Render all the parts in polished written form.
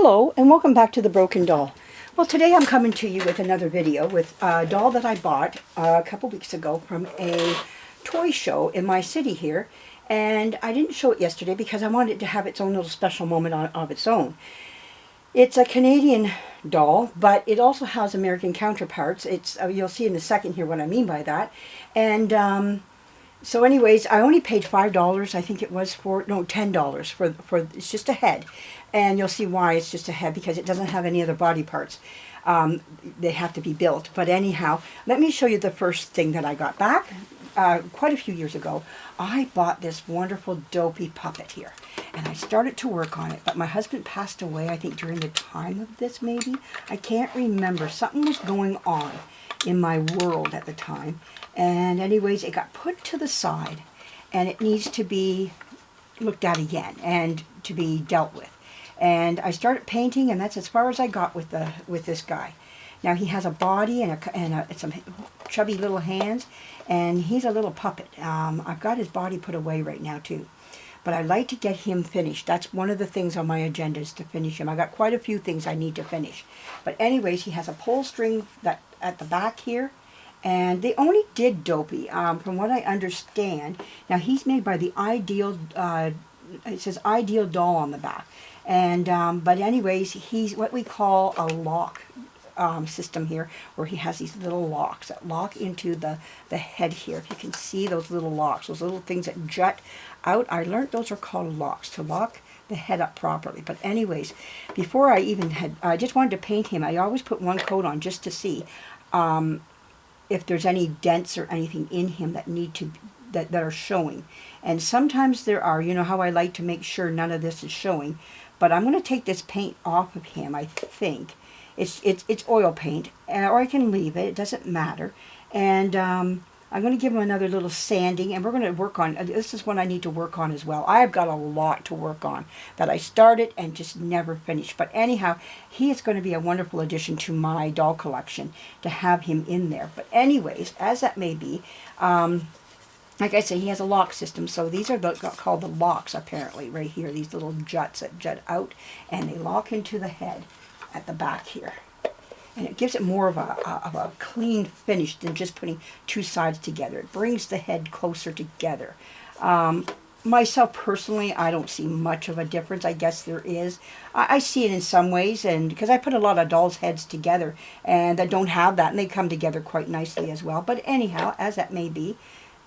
Hello and welcome back to The Broken Doll. Well, today I'm coming to you with another video with a doll that I bought a couple weeks ago from a toy show in my city here. And I didn't show it yesterday because I wanted it to have its own little special moment of its own. It's a Canadian doll, but it also has American counterparts. It's you'll see in a second here what I mean by that. And so anyways, I only paid $5, I think it was, $10 for it's just a head. And you'll see why it's just a head, because it doesn't have any other body parts. They have to be built. But anyhow, let me show you the first thing that I got back. Quite a few years ago, I bought this wonderful Dopey Puppet here. And I started to work on it, but my husband passed away, I think during the time of this maybe. I can't remember. Something was going on in my world at the time. And anyways, it got put to the side, and it needs to be looked at again and to be dealt with. And I started painting, and that's as far as I got with this guy. Now he has a body and some chubby little hands, and he's a little puppet. I've got his body put away right now too, but I'd like to get him finished. That's one of the things on my agenda, is to finish him. I got quite a few things I need to finish. But anyways, he has a pull string that at the back here. And they only did Dopey, from what I understand. Now he's made by the Ideal, it says Ideal Doll on the back. And, but anyways, he's what we call a lock system here, where he has these little locks that lock into the head here. If you can see those little locks, those little things that jut out, I learned those are called locks, to lock the head up properly. But anyways, before I even had, I just wanted to paint him. I always put one coat on just to see if there's any dents or anything in him that need to that are showing. And sometimes there are. You know how I like to make sure none of this is showing. But I'm going to take this paint off of him. I think it's oil paint, or I can leave it. It doesn't matter. And I'm going to give him another little sanding, and we're going to work on. This is one I need to work on as well. I've got a lot to work on that I started and just never finished. But anyhow, he is going to be a wonderful addition to my doll collection to have him in there. But anyways, as that may be, like I say, he has a lock system. So these are called the locks, apparently, right here. These little juts that jut out, and they lock into the head at the back here. And it gives it more of a clean finish than just putting two sides together. It brings the head closer together. Myself, personally, I don't see much of a difference. I guess there is. I see it in some ways, and because I put a lot of dolls' heads together, and that don't have that, and they come together quite nicely as well. But anyhow, as that may be,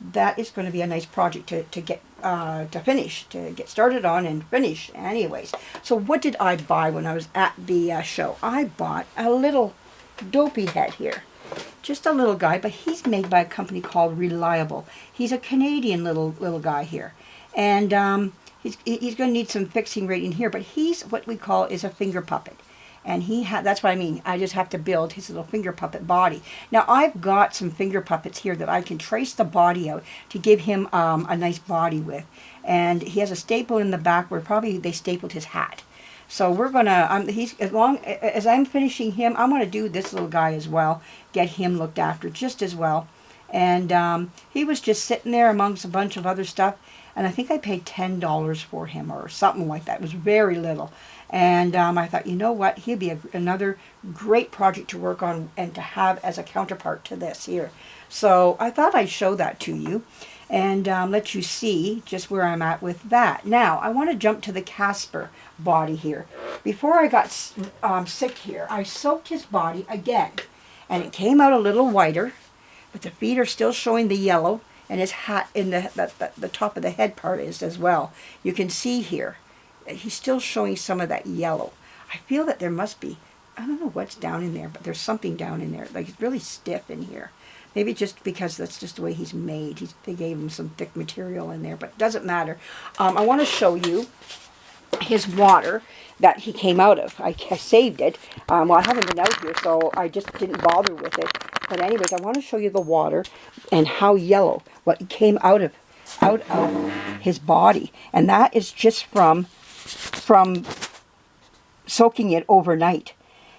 that is going to be a nice project to get to finish, to get started on and finish. Anyways, so what did I buy when I was at the show? I bought a little Dopey head here. Just a little guy, but he's made by a company called Reliable. He's a Canadian little guy here. And he's going to need some fixing right in here, but he's what we call is a finger puppet. And that's what I mean. I just have to build his little finger puppet body. Now, I've got some finger puppets here that I can trace the body out to give him a nice body with. And he has a staple in the back where probably they stapled his hat. So we're going to, as long as I'm finishing him, I'm going to do this little guy as well. Get him looked after just as well. And he was just sitting there amongst a bunch of other stuff. And I think I paid $10 for him or something like that. It was very little. And I thought, you know what, he'd be another great project to work on and to have as a counterpart to this here. So I thought I'd show that to you and let you see just where I'm at with that. Now, I want to jump to the Casper body here. Before I got sick here, I soaked his body again. And it came out a little whiter, but the feet are still showing the yellow. And his hat in the top of the head part is as well. You can see here. He's still showing some of that yellow. I feel that there must be, I don't know what's down in there, but there's something down in there. Like, it's really stiff in here. Maybe just because that's just the way he's made. They gave him some thick material in there, but it doesn't matter. I want to show you his water that he came out of. I saved it. Well, I haven't been out here, so I just didn't bother with it. But anyways, I want to show you the water and how yellow, what came out of his body. And that is just from soaking it overnight.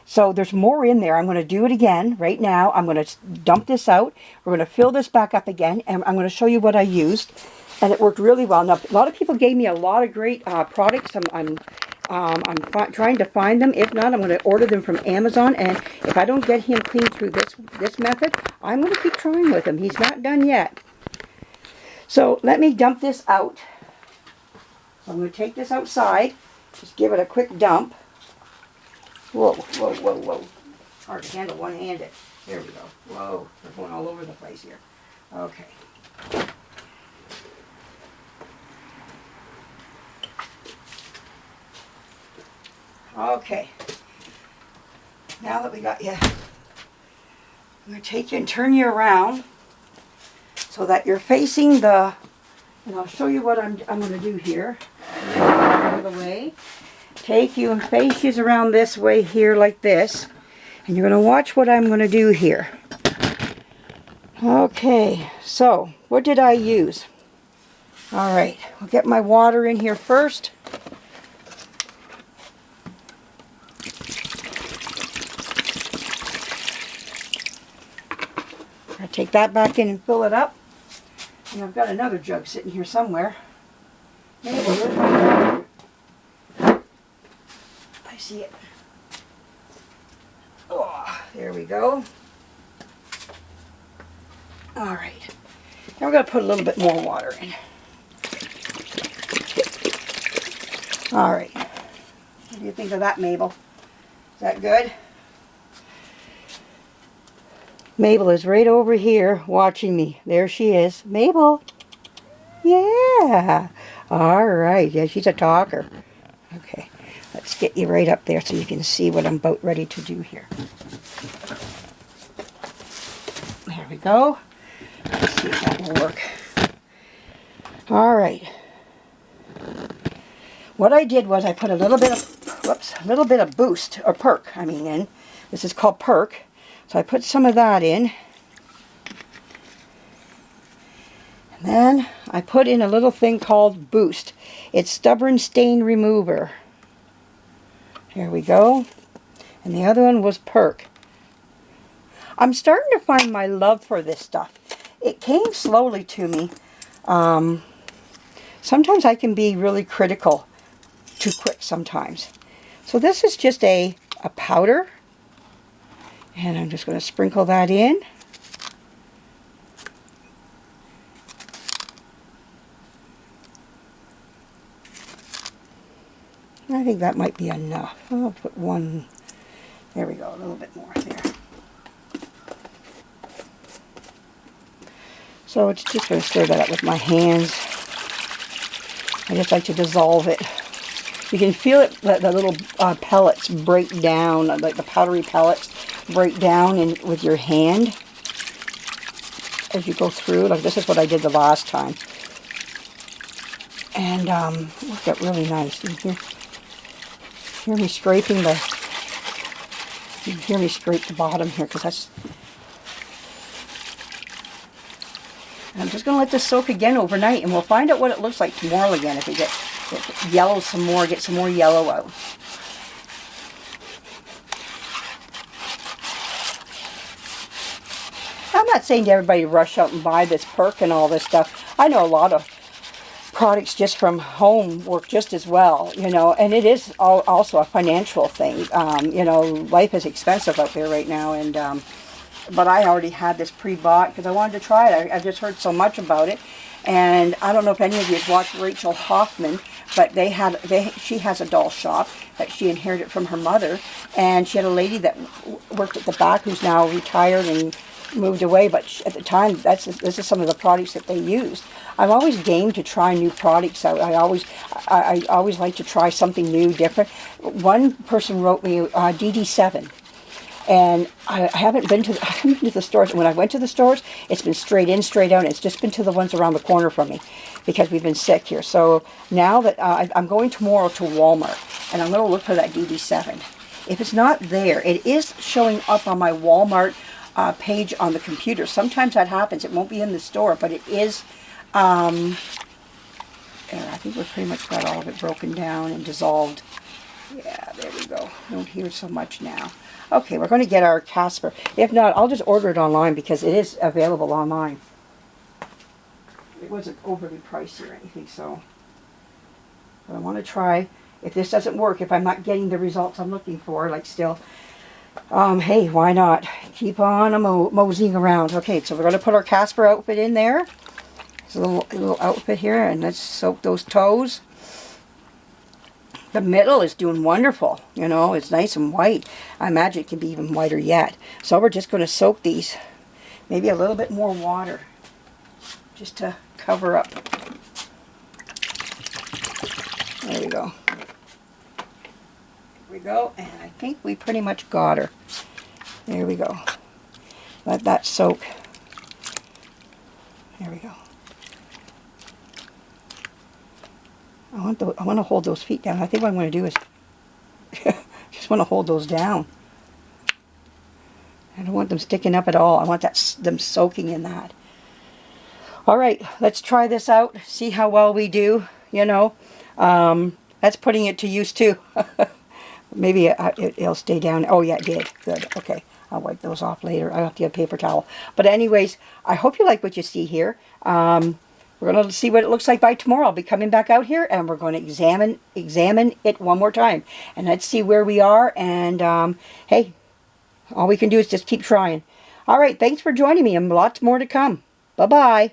So there's more in there. I'm going to do it again right now. I'm going to dump this out. We're going to fill this back up again, and I'm going to show you what I used. And it worked really well. Now, a lot of people gave me a lot of great products. trying to find them. If not, I'm going to order them from Amazon. And if I don't get him clean through this method, I'm going to keep trying with him. He's not done yet. So let me dump this out. So I'm going to take this outside. Just give it a quick dump. Whoa, whoa, whoa, whoa. Hard to handle one-handed. There we go. Whoa, we're going all over the place here. Okay. Okay. Now that we got you, I'm going to take you and turn you around so that you're facing the, and I'll show you what I'm going to do here. Out of the way. Take you and face you around this way here like this. And you're going to watch what I'm going to do here. Okay, so what did I use? Alright, I'll get my water in here first. I take that back in and fill it up. And I've got another jug sitting here somewhere. I see it. Oh, there we go. Alright. Now we're going to put a little bit more water in. Alright. What do you think of that, Mabel? Is that good? Mabel is right over here watching me. There she is. Mabel. Yeah. Alright. Yeah, she's a talker. Okay. Let's get you right up there so you can see what I'm about ready to do here. There we go. Let's see if that will work. Alright. What I did was I put a little bit of boost, or perk, I mean, in. This is called perk. So I put some of that in. And then I put in a little thing called boost. It's stubborn stain remover. Here we go. And the other one was perk. I'm starting to find my love for this stuff. It came slowly to me. Sometimes I can be really critical too quick sometimes. So this is just a powder. And I'm just going to sprinkle that in. I think that might be enough. I'll put one, there we go, a little bit more there. So it's just going to stir that up with my hands. I just like to dissolve it. You can feel it, the little pellets break down, like the powdery pellets break down with your hand as you go through. Like this is what I did the last time. And it worked out really nice. You hear me scraping you can hear me scrape the bottom here because that's, I'm just going to let this soak again overnight and we'll find out what it looks like tomorrow again if it yellows some more, get some more yellow out. I'm not saying to everybody to rush out and buy this perk and all this stuff. I know a lot of products just from home work just as well, you know, and it is also a financial thing. You know, life is expensive out there right now, and but I already had this pre-bought because I wanted to try it. I've just heard so much about it, and I don't know if any of you have watched Rachel Hoffman, but she has a doll shop that she inherited from her mother, and she had a lady that worked at the back who's now retired and moved away, but at the time, this is some of the products that they used. I'm always game to try new products out. I always like to try something new, different. One person wrote me DD7, and I haven't been to the stores. When I went to the stores, it's been straight in, straight out. It's just been to the ones around the corner from me because we've been sick here. So now that I'm going tomorrow to Walmart, and I'm going to look for that DD7. If it's not there, it is showing up on my Walmart page on the computer. Sometimes that happens. It won't be in the store, but it is. There, I think we've pretty much got all of it broken down and dissolved. Yeah, there we go. Don't hear so much now. Okay, we're going to get our Casper. If not, I'll just order it online because it is available online. It wasn't overly pricey or anything, so. But I want to try. if this doesn't work, if I'm not getting the results I'm looking for, like still, hey, why not? Keep on moseying around. Okay, so we're going to put our Casper outfit in there. It's a little outfit here, and let's soak those toes. The middle is doing wonderful. You know, it's nice and white. I imagine it can be even whiter yet. So we're just going to soak these. Maybe a little bit more water, just to cover up. There we go. There we go, and I think we pretty much got her. There we go. Let that soak. There we go. I want to hold those feet down. I think what I'm going to do is just want to hold those down. I don't want them sticking up at all. I want them soaking in that. All right, let's try this out. See how well we do. You know, that's putting it to use too. Maybe it'll stay down. Oh yeah, it did. Good. Okay. I'll wipe those off later. I'll have to get a paper towel. But anyways, I hope you like what you see here. We're going to see what it looks like by tomorrow. I'll be coming back out here and we're going to examine it one more time. And let's see where we are. And hey, all we can do is just keep trying. All right, thanks for joining me and lots more to come. Bye-bye.